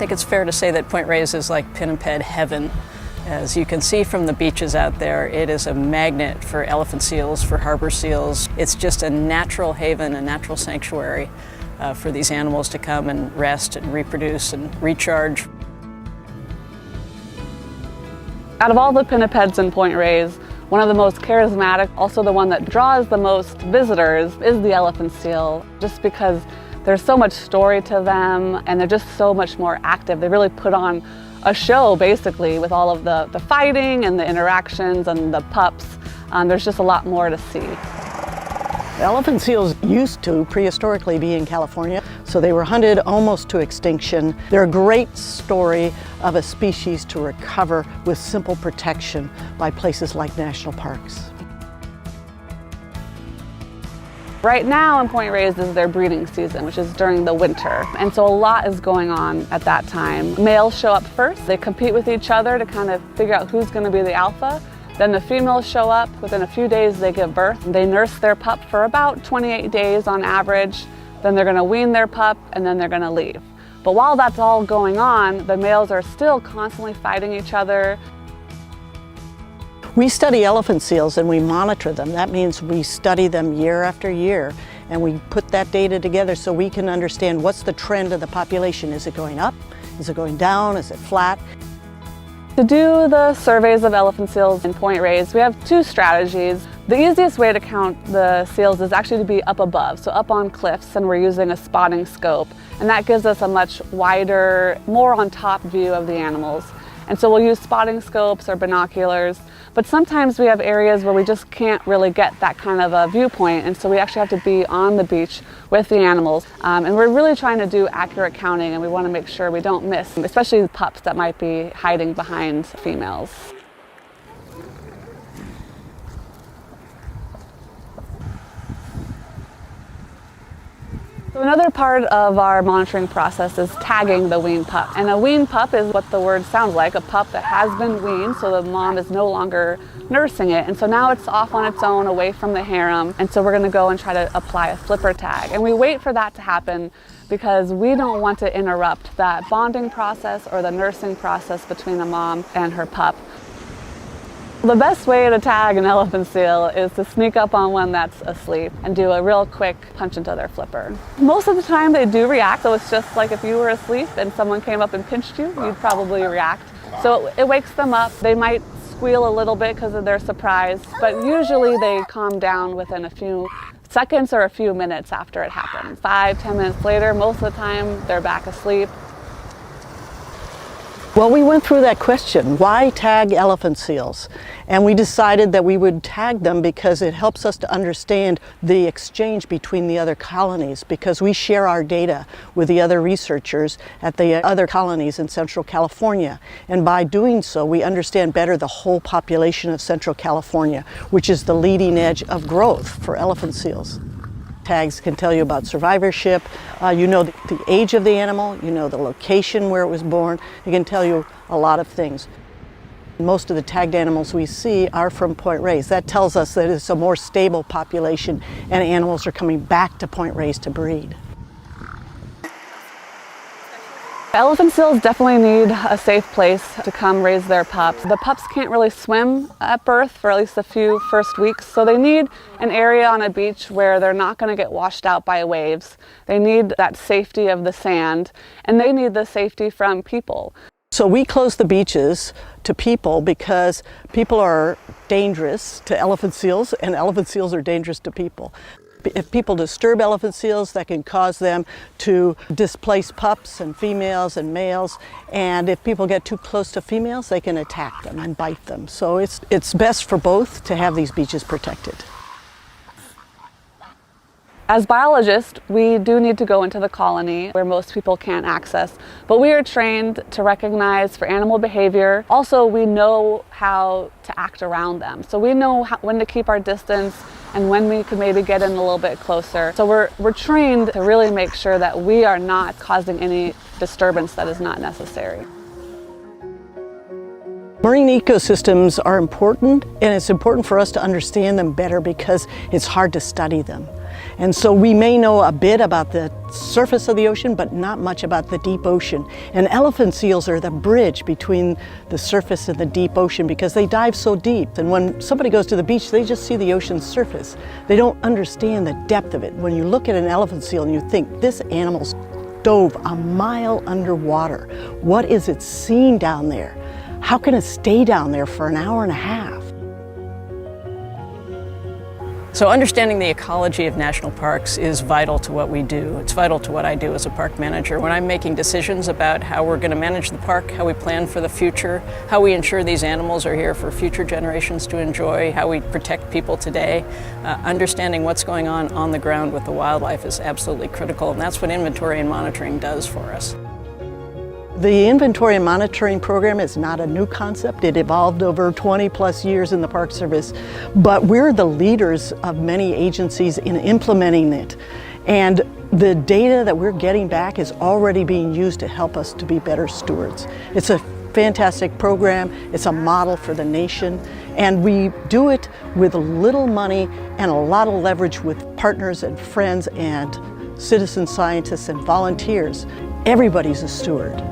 think it's fair to say that Point Reyes is like pinniped heaven. As you can see from the beaches out there, it is a magnet for elephant seals, for harbor seals. It's just a natural haven, a natural sanctuary for these animals to come and rest and reproduce and recharge. Out of all the pinnipeds in Point Reyes, one of the most charismatic, also the one that draws the most visitors, is the elephant seal, just because there's so much story to them and they're just so much more active. They really put on a show, basically, with all of the fighting and the interactions and the pups. There's just a lot more to see. Elephant seals used to prehistorically be in California, so they were hunted almost to extinction. They're a great story of a species to recover with simple protection by places like national parks. Right now in Point Reyes is their breeding season, which is during the winter. And so a lot is going on at that time. Males show up first. They compete with each other to kind of figure out who's going to be the alpha. Then the females show up. Within a few days they give birth. They nurse their pup for about 28 days on average. Then they're going to wean their pup and then they're going to leave. But while that's all going on, the males are still constantly fighting each other. We study elephant seals and we monitor them. That means we study them year after year and we put that data together so we can understand what's the trend of the population. Is it going up? Is it going down? Is it flat? To do the surveys of elephant seals in Point Reyes, we have two strategies. The easiest way to count the seals is actually to be up above, so up on cliffs, and we're using a spotting scope. And that gives us a much wider, more on top view of the animals. And so we'll use spotting scopes or binoculars, but sometimes we have areas where we just can't really get that kind of a viewpoint, and so we actually have to be on the beach with the animals. And we're really trying to do accurate counting, and we want to make sure we don't miss, especially the pups that might be hiding behind females. So another part of our monitoring process is tagging the weaned pup. And a weaned pup is what the word sounds like, a pup that has been weaned, so the mom is no longer nursing it. And so now it's off on its own, away from the harem. And so we're going to go and try to apply a flipper tag. And we wait for that to happen because we don't want to interrupt that bonding process or the nursing process between the mom and her pup. The best way to tag an elephant seal is to sneak up on one that's asleep and do a real quick punch into their flipper. Most of the time they do react, so it's just like if you were asleep and someone came up and pinched you, you'd probably react. So it wakes them up. They might squeal a little bit because of their surprise, but usually they calm down within a few seconds or a few minutes after it happens. 5-10 minutes later, most of the time they're back asleep. Well, we went through that question, why tag elephant seals? And we decided that we would tag them because it helps us to understand the exchange between the other colonies, because we share our data with the other researchers at the other colonies in Central California. And by doing so, we understand better the whole population of Central California, which is the leading edge of growth for elephant seals. Tags can tell you about survivorship, you know the age of the animal, you know the location where it was born, it can tell you a lot of things. Most of the tagged animals we see are from Point Reyes. That tells us that it's a more stable population and animals are coming back to Point Reyes to breed. Elephant seals definitely need a safe place to come raise their pups. The pups can't really swim at birth for at least a few first weeks, so they need an area on a beach where they're not going to get washed out by waves. They need that safety of the sand, and they need the safety from people. So we close the beaches to people because people are dangerous to elephant seals, and elephant seals are dangerous to people. If people disturb elephant seals, that can cause them to displace pups and females and males. And if people get too close to females, they can attack them and bite them. So it's best for both to have these beaches protected. As biologists, we do need to go into the colony where most people can't access, but we are trained to recognize for animal behavior. Also, we know how to act around them. So we know when to keep our distance and when we could maybe get in a little bit closer. So we're trained to really make sure that we are not causing any disturbance that is not necessary. Marine ecosystems are important, and it's important for us to understand them better because it's hard to study them. And so we may know a bit about the surface of the ocean, but not much about the deep ocean. And elephant seals are the bridge between the surface and the deep ocean because they dive so deep. And when somebody goes to the beach, they just see the ocean's surface. They don't understand the depth of it. When you look at an elephant seal and you think, this animal's dove a mile underwater. What is it seeing down there? How can it stay down there for an hour and a half? So understanding the ecology of national parks is vital to what we do. It's vital to what I do as a park manager. When I'm making decisions about how we're going to manage the park, how we plan for the future, how we ensure these animals are here for future generations to enjoy, how we protect people today, understanding what's going on the ground with the wildlife is absolutely critical, and that's what inventory and monitoring does for us. The inventory and monitoring program is not a new concept. It evolved over 20 plus years in the Park Service, but we're the leaders of many agencies in implementing it. And the data that we're getting back is already being used to help us to be better stewards. It's a fantastic program. It's a model for the nation. And we do it with little money and a lot of leverage with partners and friends and citizen scientists and volunteers. Everybody's a steward.